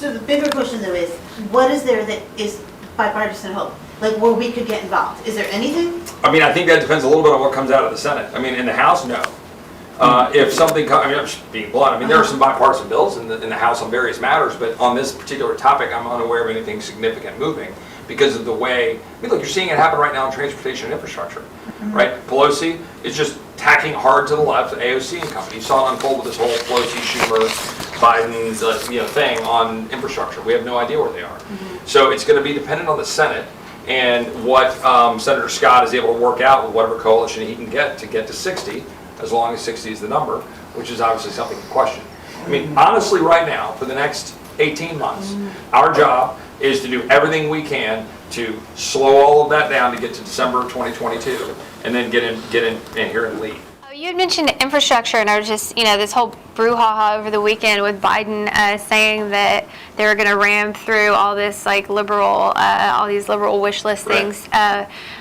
So the bigger question though is, what is there that is bipartisan hope? Like where we could get involved? Is there anything? I mean, I think that depends a little bit on what comes out of the Senate. I mean, in the House, no. If something comes, I mean, I'm just being blunt. I mean, there are some bipartisan bills in the House on various matters, but on this particular topic, I'm unaware of anything significant moving because of the way, I mean, look, you're seeing it happen right now in transportation and infrastructure, right? Pelosi is just tacking hard to the left, AOC and company. You saw it unfold with this whole Pelosi, Schumer, Biden's thing on infrastructure. We have no idea where they are. So it's going to be dependent on the Senate and what Senator Scott is able to work out with whatever coalition he can get to 60, as long as 60 is the number, which is obviously something to question. I mean, honestly, right now, for the next 18 months, our job is to do everything we can to slow all of that down to get to December 2022, and then get in here and lead. You had mentioned infrastructure, and I was just, this whole brouhaha over the weekend with Biden saying that they were going to ram through all this all these liberal wish list things.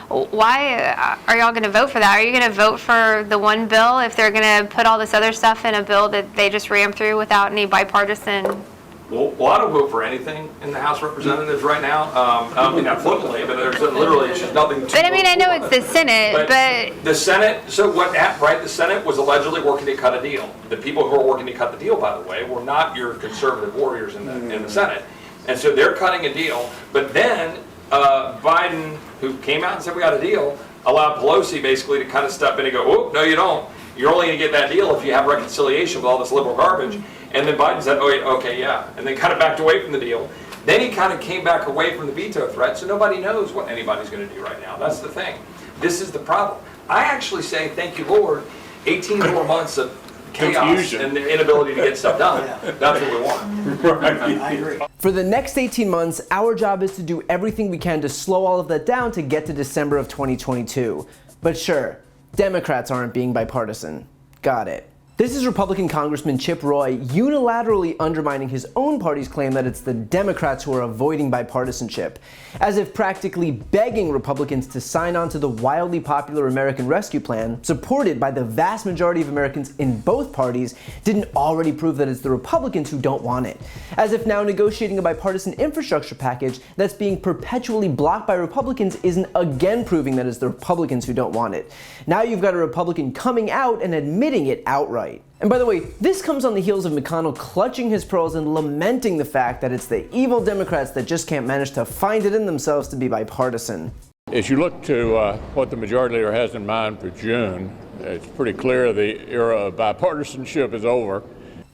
Why are y'all going to vote for that? Are you going to vote for the one bill if they're going to put all this other stuff in a bill that they just ram through without any bipartisan? Well, I don't vote for anything in the House of Representatives right now. I mean, not flippantly, but there's literally just nothing to But I mean, I know it's the Senate, but the Senate, so what happened, right? The Senate was allegedly working to cut a deal. The people who are working to cut the deal, by the way, were not your conservative warriors in the Senate. And so they're cutting a deal, but then Biden, who came out and said we got a deal, allowed Pelosi basically to kind of step in and go, oh, no, you don't. You're only going to get that deal if you have reconciliation with all this liberal garbage. And then Biden said, oh, okay, yeah. And then kind of backed away from the deal. Then he kind of came back away from the veto threat, so nobody knows what anybody's going to do right now. That's the thing. This is the problem. I actually say, thank you, Lord, 18 more months of chaos Confusion. And the inability to get stuff done. That's what we want. Right. I agree. For the next 18 months, our job is to do everything we can to slow all of that down to get to December of 2022. But sure, Democrats aren't being bipartisan. Got it. This is Republican Congressman Chip Roy unilaterally undermining his own party's claim that it's the Democrats who are avoiding bipartisanship, as if practically begging Republicans to sign on to the wildly popular American Rescue Plan, supported by the vast majority of Americans in both parties, didn't already prove that it's the Republicans who don't want it. As if now negotiating a bipartisan infrastructure package that's being perpetually blocked by Republicans isn't again proving that it's the Republicans who don't want it. Now you've got a Republican coming out and admitting it outright. And by the way, this comes on the heels of McConnell clutching his pearls and lamenting the fact that it's the evil Democrats that just can't manage to find it in themselves to be bipartisan. As you look to what the majority leader has in mind for June, it's pretty clear the era of bipartisanship is over.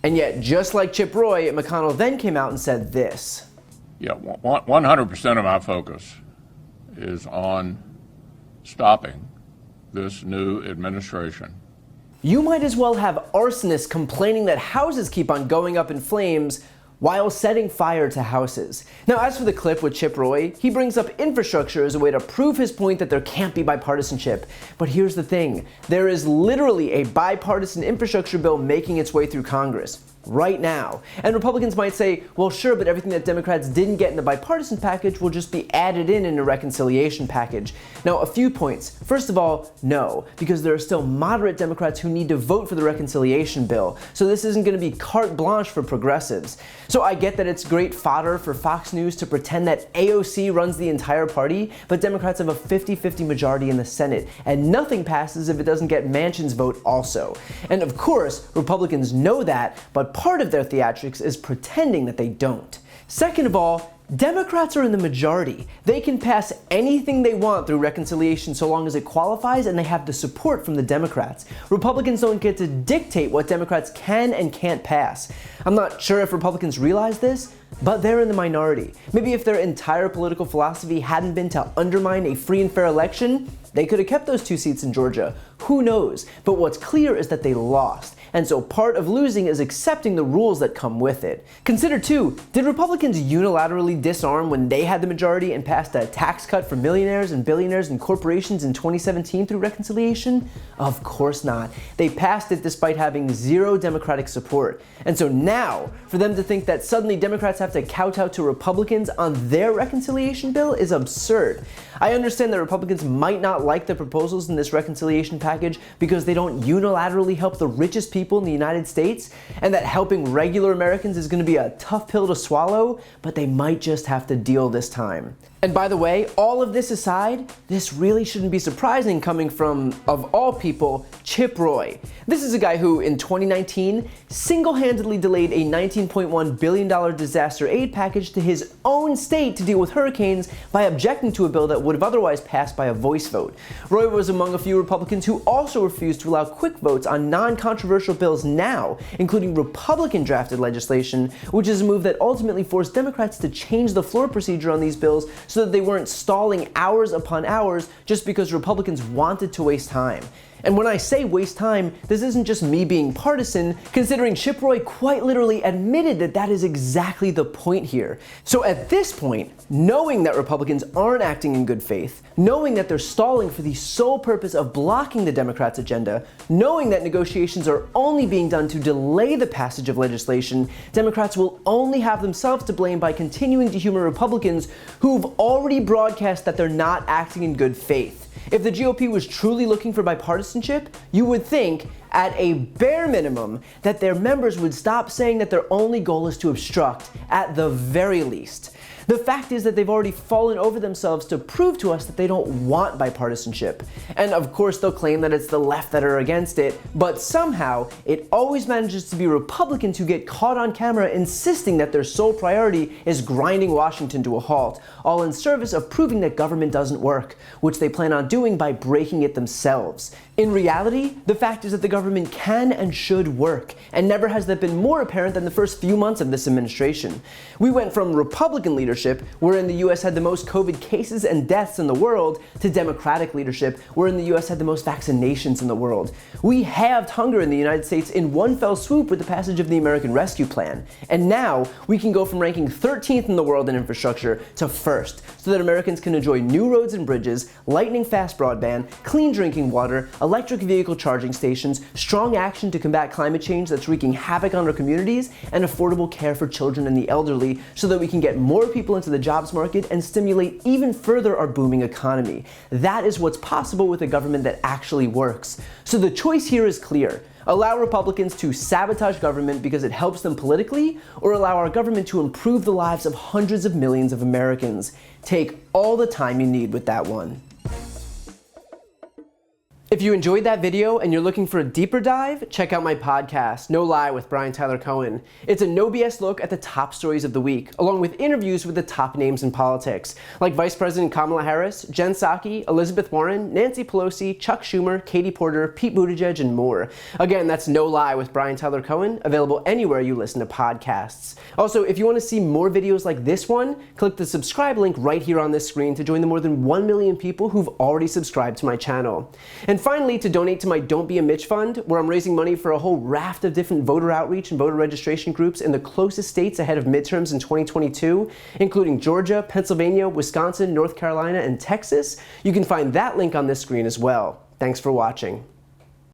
And yet, just like Chip Roy, McConnell then came out and said this. Yeah, 100% of my focus is on stopping this new administration. You might as well have arsonists complaining that houses keep on going up in flames while setting fire to houses. Now, as for the clip with Chip Roy, he brings up infrastructure as a way to prove his point that there can't be bipartisanship. But here's the thing, there is literally a bipartisan infrastructure bill making its way through Congress right now. And Republicans might say, well, sure, but everything that Democrats didn't get in the bipartisan package will just be added in a reconciliation package. Now, a few points. First of all, no, because there are still moderate Democrats who need to vote for the reconciliation bill. So this isn't going to be carte blanche for progressives. So I get that it's great fodder for Fox News to pretend that AOC runs the entire party, but Democrats have a 50-50 majority in the Senate, and nothing passes if it doesn't get Manchin's vote also. And of course, Republicans know that, but part of their theatrics is pretending that they don't. Second of all, Democrats are in the majority. They can pass anything they want through reconciliation so long as it qualifies and they have the support from the Democrats. Republicans don't get to dictate what Democrats can and can't pass. I'm not sure if Republicans realize this, but they're in the minority. Maybe if their entire political philosophy hadn't been to undermine a free and fair election, they could have kept those 2 seats in Georgia. Who knows? But what's clear is that they lost. And so part of losing is accepting the rules that come with it. Consider too, did Republicans unilaterally disarm when they had the majority and passed a tax cut for millionaires and billionaires and corporations in 2017 through reconciliation? Of course not. They passed it despite having zero Democratic support. And so now, for them to think that suddenly Democrats have to kowtow to Republicans on their reconciliation bill is absurd. I understand that Republicans might not like the proposals in this reconciliation package because they don't unilaterally help the richest people people in the United States, and that helping regular Americans is going to be a tough pill to swallow, but they might just have to deal this time. And by the way, all of this aside, this really shouldn't be surprising coming from, of all people, Chip Roy. This is a guy who, in 2019, single-handedly delayed a $19.1 billion disaster aid package to his own state to deal with hurricanes by objecting to a bill that would have otherwise passed by a voice vote. Roy was among a few Republicans who also refused to allow quick votes on non-controversial bills now, including Republican-drafted legislation, which is a move that ultimately forced Democrats to change the floor procedure on these bills so that they weren't stalling hours upon hours just because Republicans wanted to waste time. And when I say waste time, this isn't just me being partisan, considering Chip Roy quite literally admitted that that is exactly the point here. So at this point, knowing that Republicans aren't acting in good faith, knowing that they're stalling for the sole purpose of blocking the Democrats' agenda, knowing that negotiations are only being done to delay the passage of legislation, Democrats will only have themselves to blame by continuing to humor Republicans who've already broadcast that they're not acting in good faith. If the GOP was truly looking for bipartisanship, you would think, at a bare minimum, that their members would stop saying that their only goal is to obstruct, at the very least. The fact is that they've already fallen over themselves to prove to us that they don't want bipartisanship. And of course they'll claim that it's the left that are against it, but somehow it always manages to be Republicans who get caught on camera insisting that their sole priority is grinding Washington to a halt, all in service of proving that government doesn't work, which they plan on doing by breaking it themselves. In reality, the fact is that the government can and should work, and never has that been more apparent than the first few months of this administration. We went from Republican leadership, wherein the US had the most COVID cases and deaths in the world, to Democratic leadership, wherein the US had the most vaccinations in the world. We halved hunger in the United States in one fell swoop with the passage of the American Rescue Plan. And now, we can go from ranking 13th in the world in infrastructure to first, so that Americans can enjoy new roads and bridges, lightning-fast broadband, clean drinking water, electric vehicle charging stations, strong action to combat climate change that's wreaking havoc on our communities, and affordable care for children and the elderly, so that we can get more people into the jobs market and stimulate even further our booming economy. That is what's possible with a government that actually works. So the choice here is clear. Allow Republicans to sabotage government because it helps them politically, or allow our government to improve the lives of hundreds of millions of Americans. Take all the time you need with that one. If you enjoyed that video and you're looking for a deeper dive, check out my podcast, No Lie with Brian Tyler Cohen. It's a no BS look at the top stories of the week, along with interviews with the top names in politics, like Vice President Kamala Harris, Jen Psaki, Elizabeth Warren, Nancy Pelosi, Chuck Schumer, Katie Porter, Pete Buttigieg, and more. Again, that's No Lie with Brian Tyler Cohen, available anywhere you listen to podcasts. Also, if you want to see more videos like this one, click the subscribe link right here on this screen to join the more than 1 million people who've already subscribed to my channel. And finally, to donate to my Don't Be a Mitch fund, where I'm raising money for a whole raft of different voter outreach and voter registration groups in the closest states ahead of midterms in 2022, including Georgia, Pennsylvania, Wisconsin, North Carolina, and Texas. You can find that link on this screen as well. Thanks for watching.